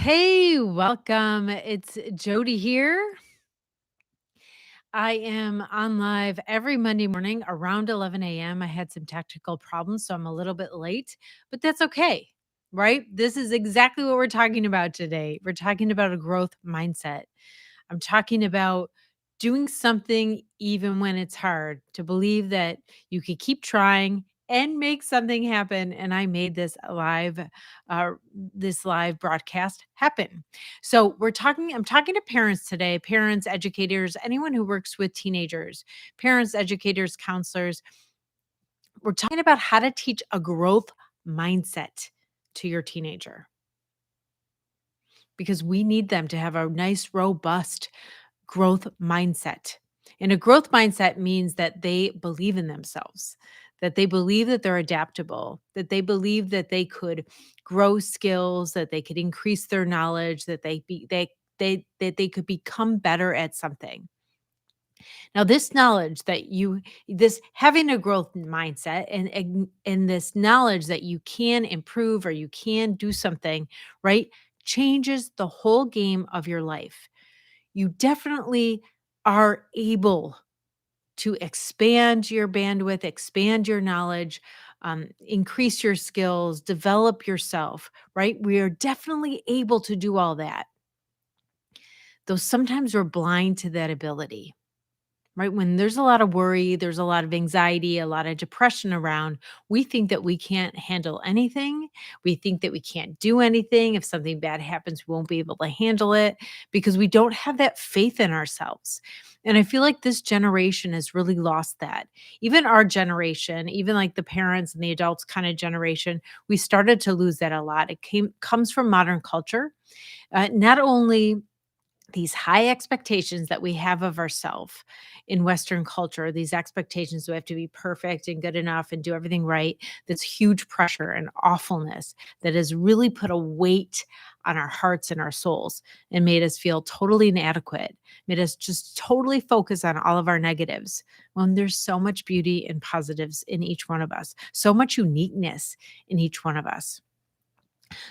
Hey, welcome. It's Jody here. I am on live every Monday morning around 11 a.m. I had some technical problems, so I'm a little bit late, but that's okay, right? This is exactly what we're talking about today. We're talking about a growth mindset. I'm talking about doing something even when it's hard, to believe that you could keep trying and make something happen. And I made this live broadcast happen. So I'm talking to parents today, parents, educators, anyone who works with teenagers, parents, educators, counselors. We're talking about how to teach a growth mindset to your teenager because we need them to have a nice, robust growth mindset. And a growth mindset means that they believe in themselves, that they believe that they're adaptable, that they believe that they could grow skills, that they could increase their knowledge, that they could become better at something. Now, this knowledge that you this having a growth mindset and this knowledge that you can improve or you can do something, right, changes the whole game of your life. You definitely are able to expand your bandwidth, expand your knowledge, increase your skills, develop yourself, right? We are definitely able to do all that. Though sometimes we're blind to that ability. Right? When there's a lot of worry, there's a lot of anxiety, a lot of depression around, we think that we can't handle anything. We think that we can't do anything. If something bad happens, we won't be able to handle it because we don't have that faith in ourselves. And I feel like this generation has really lost that. Even our generation, even like the parents and the adults kind of generation, we started to lose that a lot. Comes from modern culture. Not only these high expectations that we have of ourselves in Western culture, these expectations that we have to be perfect and good enough and do everything right, this huge pressure and awfulness that has really put a weight on our hearts and our souls and made us feel totally inadequate, made us just totally focus on all of our negatives when there's so much beauty and positives in each one of us, so much uniqueness in each one of us.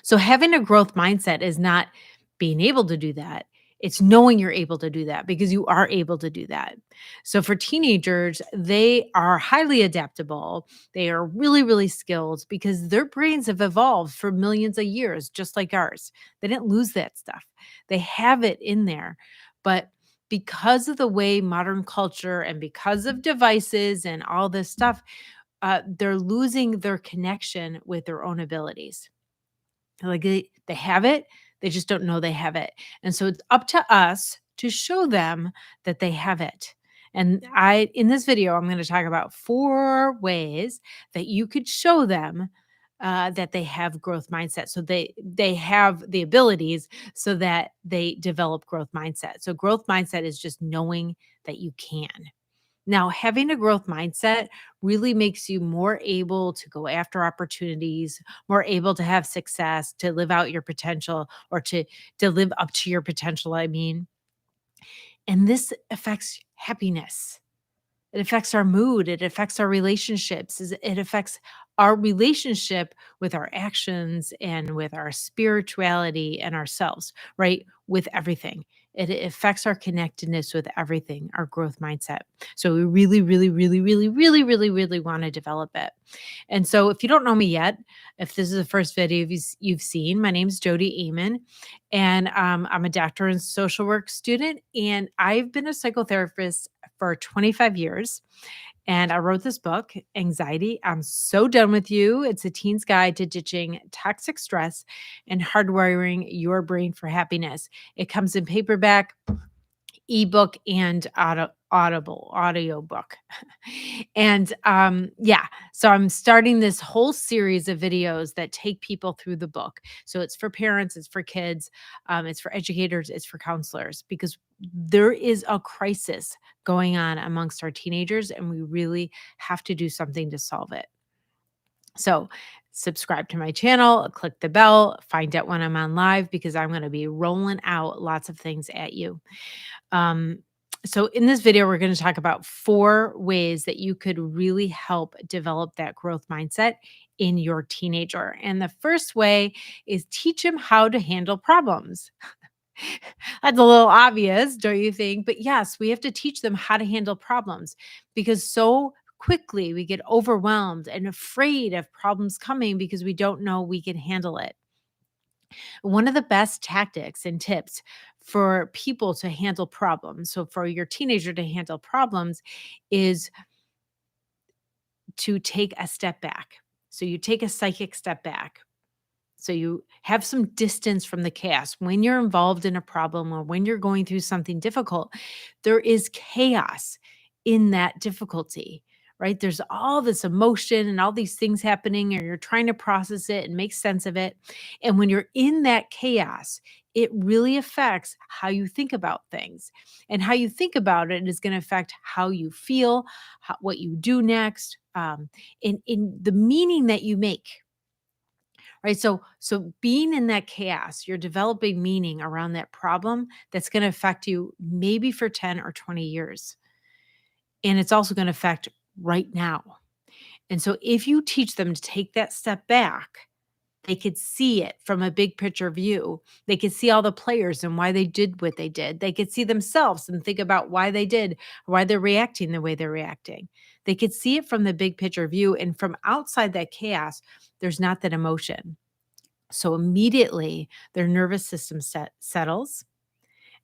So having a growth mindset is not being able to do that. It's knowing you're able to do that because you are able to do that. So for teenagers, they are highly adaptable. They are really, really skilled because their brains have evolved for millions of years, just like ours. They didn't lose that stuff. They have it in there. But because of the way modern culture and because of devices and all this stuff, they're losing their connection with their own abilities. Like they have it, they just don't know they have it. And so it's up to us to show them that they have it. And I in this video, I'm going to talk about 4 ways that you could show them that they have growth mindset. So they have the abilities so that they develop growth mindset. So growth mindset is just knowing that you can. Now, having a growth mindset really makes you more able to go after opportunities, more able to have success, to live out your potential or to live up to your potential, I mean. And this affects happiness. It affects our mood, it affects our relationships, it affects our relationship with our actions and with our spirituality and ourselves, right? With everything. It affects our connectedness with everything, our growth mindset. So we really, really, really, really, really, really, really want to develop it. And so if you don't know me yet, if this is the first video you've seen, my name is Jodi Amen, and I'm a doctor and social work student, and I've been a psychotherapist for 25 years. And I wrote this book, Anxiety, I'm So Done With You. It's a teen's guide to ditching toxic stress and hardwiring your brain for happiness. It comes in paperback, ebook, and audiobook. And yeah, so I'm starting this whole series of videos that take people through the book. So it's for parents, it's for kids, it's for educators, it's for counselors, because there is a crisis going on amongst our teenagers and we really have to do something to solve it. So subscribe to my channel, click the bell, find out when I'm on live because I'm going to be rolling out lots of things at you. Um, so in this video, we're going to talk about 4 ways that you could really help develop that growth mindset in your teenager. And the first way is teach them how to handle problems. That's a little obvious, don't you think? But yes, we have to teach them how to handle problems because so quickly we get overwhelmed and afraid of problems coming because we don't know we can handle it. One of the best tactics and tips for people to handle problems, so for your teenager to handle problems, is to take a step back. So you take a psychic step back. So you have some distance from the chaos. When you're involved in a problem or when you're going through something difficult, there is chaos in that difficulty, right? There's all this emotion and all these things happening, or you're trying to process it and make sense of it. And when you're in that chaos, it really affects how you think about things. And how you think about it is going to affect how you feel, what you do next, in the meaning that you make, right? So being in that chaos, you're developing meaning around that problem that's going to affect you maybe for 10 or 20 years. And it's also going to affect right now. And so if you teach them to take that step back, they could see it from a big picture view. They could see all the players and why they did what they did. They could see themselves and think about why they did, why they're reacting the way they're reacting. They could see it from the big picture view. And from outside that chaos, there's not that emotion. So immediately their nervous system settles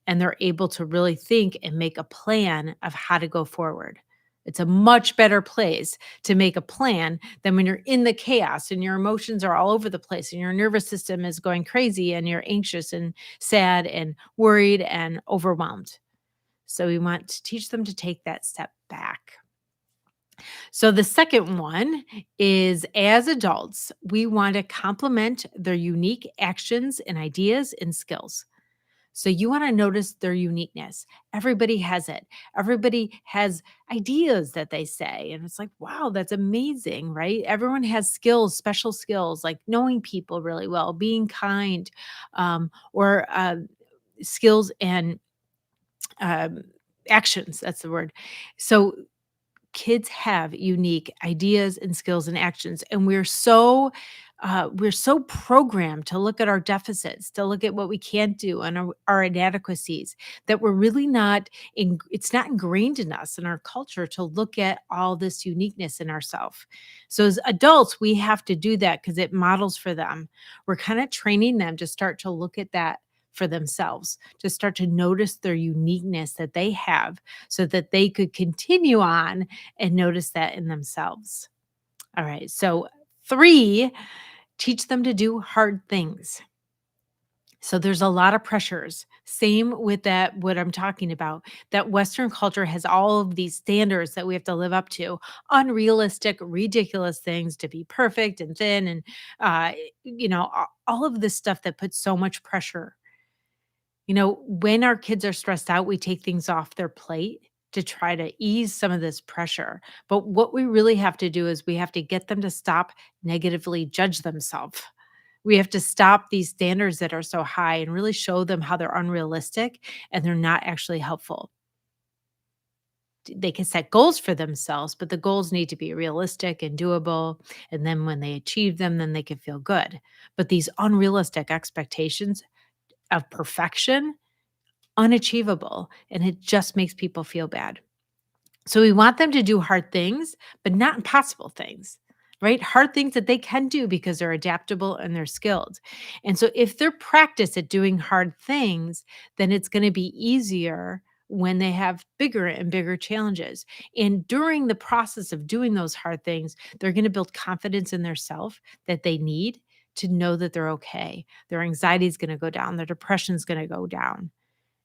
and they're able to really think and make a plan of how to go forward. It's a much better place to make a plan than when you're in the chaos and your emotions are all over the place and your nervous system is going crazy and you're anxious and sad and worried and overwhelmed. So we want to teach them to take that step back. So the second one is, as adults, we want to complement their unique actions and ideas and skills. So you want to notice their uniqueness. Everybody has it. Everybody has ideas that they say. And it's like, wow, that's amazing, right? Everyone has skills, special skills, like knowing people really well, being kind, or skills and um, actions. That's the word. So kids have unique ideas and skills and actions, and we're so programmed to look at our deficits, to look at what we can't do and our inadequacies, that we're really not it's not ingrained in us in our culture to look at all this uniqueness in ourselves. So as adults we have to do that because it models for them. We're kind of training them to start to look at that for themselves, to start to notice their uniqueness that they have so that they could continue on and notice that in themselves. All right. So, 3, teach them to do hard things. So there's a lot of pressures. Same with that, what I'm talking about. That Western culture has all of these standards that we have to live up to, unrealistic, ridiculous things to be perfect and thin, and all of this stuff that puts so much pressure. When our kids are stressed out, we take things off their plate to try to ease some of this pressure. But what we really have to do is we have to get them to stop negatively judge themselves. We have to stop these standards that are so high and really show them how they're unrealistic and they're not actually helpful. They can set goals for themselves, but the goals need to be realistic and doable. And then when they achieve them, then they can feel good. But these unrealistic expectations of perfection, unachievable, and it just makes people feel bad. So we want them to do hard things, but not impossible things, right? Hard things that they can do because they're adaptable and they're skilled. And so if they're practiced at doing hard things, then it's going to be easier when they have bigger and bigger challenges. And during the process of doing those hard things, they're going to build confidence in their self that they need to know that they're okay. Their anxiety is going to go down, their depression is going to go down.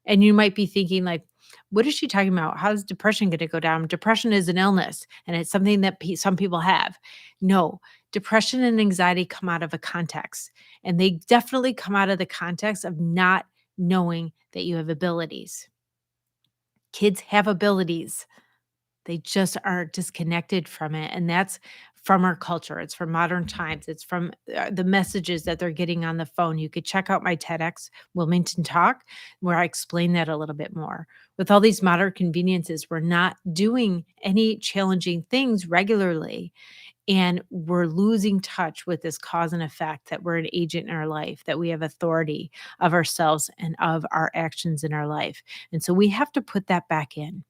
And you might be thinking like, what is she talking about? How's depression going to go down? Depression is an illness and it's something that some people have. No, depression and anxiety come out of a context, and they definitely come out of the context of not knowing that you have abilities. Kids have abilities. They just are disconnected from it, and that's from our culture. It's from modern times. It's from the messages that they're getting on the phone. You could check out my TEDx Wilmington talk where I explain that a little bit more. With all these modern conveniences, we're not doing any challenging things regularly, And we're losing touch with this cause and effect that we're an agent in our life, that we have authority of ourselves and of our actions in our life. And so we have to put that back in.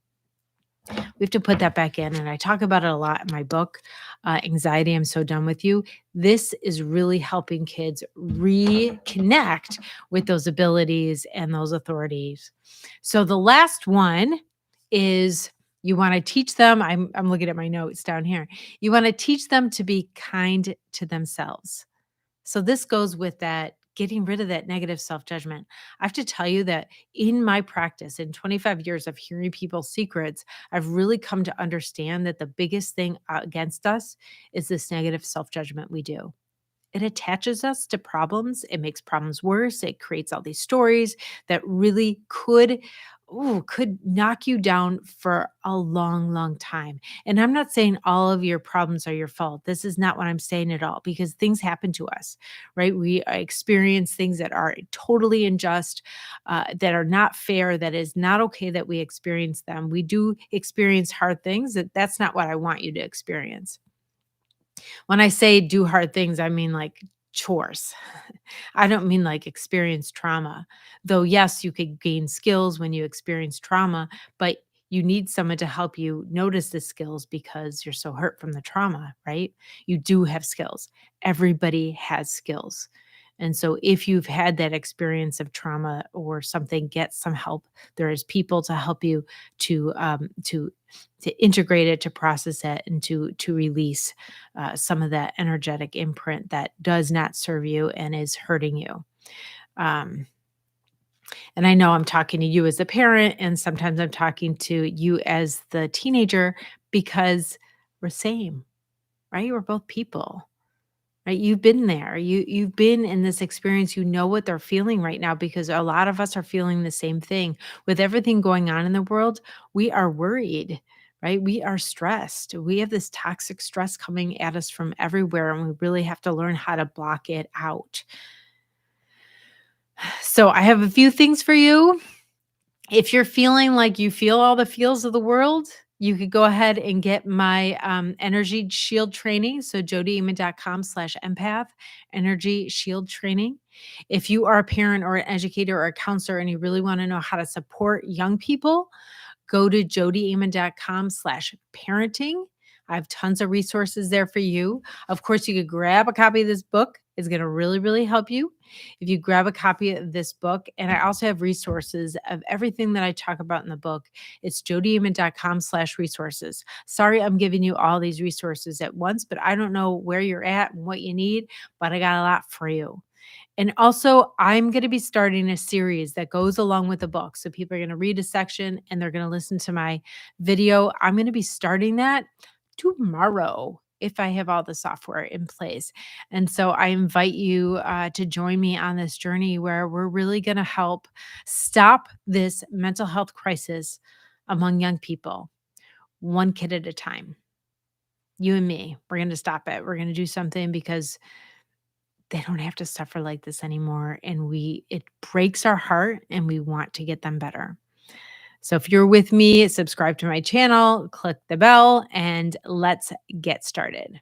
We have to put that back in. And I talk about it a lot in my book, Anxiety, I'm So Done With You. This is really helping kids reconnect with those abilities and those authorities. So the last one is you want to teach them. I'm looking at my notes down here. You want to teach them to be kind to themselves. So this goes with that getting rid of that negative self-judgment. I have to tell you that in my practice, in 25 years of hearing people's secrets, I've really come to understand that the biggest thing against us is this negative self-judgment we do. It attaches us to problems. It makes problems worse. It creates all these stories that really could knock you down for a long, long time. And I'm not saying all of your problems are your fault. This is not what I'm saying at all, because things happen to us, right? We experience things that are totally unjust, that are not fair, that is not okay that we experience them. We do experience hard things. That's not what I want you to experience. When I say do hard things, I mean like chores. I don't mean like experience trauma. Though, yes, you could gain skills when you experience trauma, but you need someone to help you notice the skills because you're so hurt from the trauma, right? You do have skills. Everybody has skills. And so if you've had that experience of trauma or something, get some help. There is people to help you to integrate it, to process it, and to release some of that energetic imprint that does not serve you and is hurting you. Um, and I know I'm talking to you as a parent, and sometimes I'm talking to you as the teenager because we're same, right? We're both people. Right? You've been there. You've been in this experience. You know what they're feeling right now because a lot of us are feeling the same thing. With everything going on in the world, we are worried, right? We are stressed. We have this toxic stress coming at us from everywhere, and we really have to learn how to block it out. So I have a few things for you. If you're feeling like you feel all the feels of the world, you could go ahead and get my energy shield training. So jodiema.com/empath, energy shield training. If you are a parent or an educator or a counselor and you really want to know how to support young people, go to jodiema.com/parenting. I have tons of resources there for you. Of course, you could grab a copy of this book. It's going to really, really help you if you grab a copy of this book. And I also have resources of everything that I talk about in the book. It's jodiema.com/resources. Sorry, I'm giving you all these resources at once, but I don't know where you're at and what you need, but I got a lot for you. And also, I'm going to be starting a series that goes along with the book. So people are going to read a section and they're going to listen to my video. I'm going to be starting that tomorrow if I have all the software in place. And so I invite you to join me on this journey where we're really going to help stop this mental health crisis among young people, one kid at a time. You and me, we're going to stop it. We're going to do something because they don't have to suffer like this anymore, and it breaks our heart, and we want to get them better. So if you're with me, subscribe to my channel, click the bell, and let's get started.